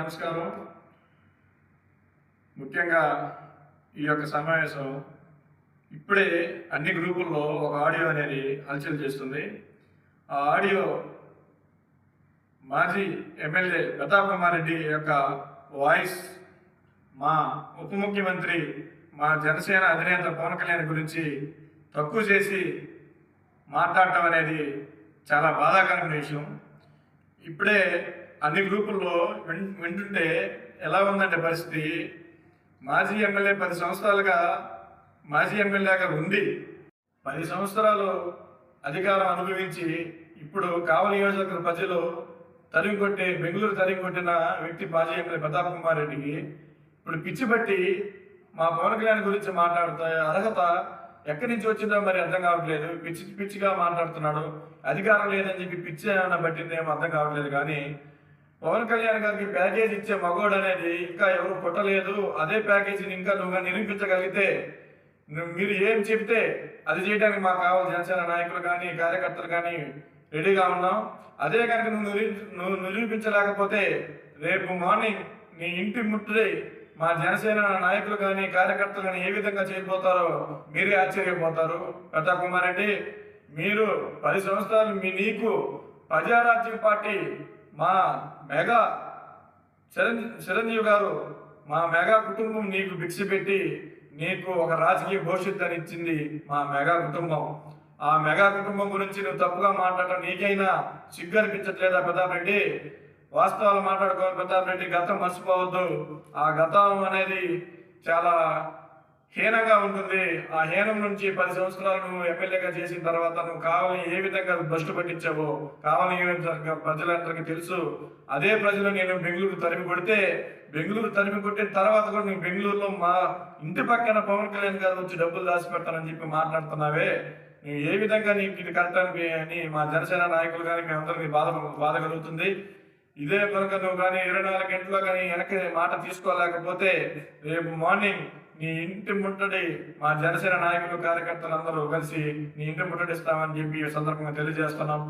నమస్కారం. ముఖ్యంగా ఈ యొక్క సమావేశం ఇప్పుడే అన్ని గ్రూపుల్లో ఒక ఆడియో అనేది హల్చల్ చేస్తుంది. ఆ ఆడియో మాజీ ఎమ్మెల్యే ప్రతాప్ కుమార్ రెడ్డి యొక్క వాయిస్ మా ఉప ముఖ్యమంత్రి మా జనసేన అధినేత పవన్ కళ్యాణ్ గురించి తక్కువ చేసి మాట్లాడటం అనేది చాలా బాధాకరమైన విషయం. ఇప్పుడే అన్ని గ్రూపుల్లో వింటుంటే ఎలా ఉందంటే పరిస్థితి, మాజీ ఎమ్మెల్యే 10 సంవత్సరాలుగా మాజీ ఎమ్మెల్యేగా ఉండి 10 సంవత్సరాలు అధికారం అనుభవించి ఇప్పుడు కావలి నియోజకవర్గ ప్రజలు బెంగళూరు తరిమి కొట్టిన వ్యక్తి మాజీ ఎమ్మెల్యే ప్రతాప్ కుమార్ రెడ్డికి ఇప్పుడు పిచ్చి బట్టి మా పవన్ కళ్యాణ్ గురించి మాట్లాడుతా అర్హత ఎక్కడి నుంచి వచ్చిందో మరి అర్థం కావట్లేదు. పిచ్చిగా మాట్లాడుతున్నాడు. అధికారం లేదని చెప్పి పిచ్చి ఏమైనా పట్టిందేమో అర్థం కావట్లేదు. కానీ పవన్ కళ్యాణ్ గారికి ప్యాకేజ్ ఇచ్చే మగోడు అనేది ఇంకా ఎవరు పుట్టలేదు. అదే ప్యాకేజీని ఇంకా నువ్వు నిరూపించగలిగితే మీరు ఏం చెబితే అది చేయడానికి మాకు కావాలి జనసేన నాయకులు కానీ కార్యకర్తలు కానీ రెడీగా ఉన్నాం. అదే కనుక నువ్వు నిరూపించలేకపోతే రేపు మార్నింగ్ నీ ఇంటి ముట్టుది మా జనసేన నాయకులు కానీ కార్యకర్తలు కానీ ఏ విధంగా చేయబోతారో మీరే ఆశ్చర్యపోతారు. ప్రతాప్ కుమార్ రెడ్డి, మీరు 10 సంవత్సరాలు నీకు ప్రజారాజ్యం పార్టీ మా మెగా చిరంజీవి గారు మా మెగా కుటుంబం నీకు భిక్ష పెట్టి నీకు ఒక రాజకీయ భవిష్యత్తు ఇచ్చింది మా మెగా కుటుంబం. ఆ మెగా కుటుంబం గురించి నువ్వు తప్పుగా మాట్లాడటం నీకైనా సిగ్గు అనిపించట్లేదా ప్రతాప్ రెడ్డి? వాస్తవాలు మాట్లాడుకోవాలి ప్రతాప్ రెడ్డి. గతం మర్చిపోవద్దు. ఆ గతం అనేది చాలా హీనంగా ఉంటుంది. ఆ హీనం నుంచి 10 సంవత్సరాలు నువ్వు ఎమ్మెల్యేగా చేసిన తర్వాత నువ్వు కావాలని ఏ విధంగా భ్రష్టు పట్టించావో కావాలని ప్రజలందరికీ తెలుసు. అదే ప్రజలు నేను బెంగళూరు తరిమి కొట్టిన తర్వాత కూడా నువ్వు బెంగళూరులో మా ఇంటి పక్కన పవన్ కళ్యాణ్ గారు వచ్చి డబ్బులు దాచిపెట్టాలని చెప్పి మాట్లాడుతున్నావే. నువ్వు ఏ విధంగా నీకు ఇది కరెక్ట్ అని మా జనసేన నాయకులు కానీ మీ అందరికీ బాధ కలుగుతుంది. ఇదే కనుక నువ్వు కానీ 24 గంటల్లో కానీ వెనక్కి మాట తీసుకోలేకపోతే రేపు మార్నింగ్ నీ ఇంటి ముట్టడి మా జనసేన నాయకులు కార్యకర్తలు అందరూ కలిసి నీ ఇంటి ముట్టడిస్తామని చెప్పి ఈ సందర్భంగా తెలియజేస్తున్నాం.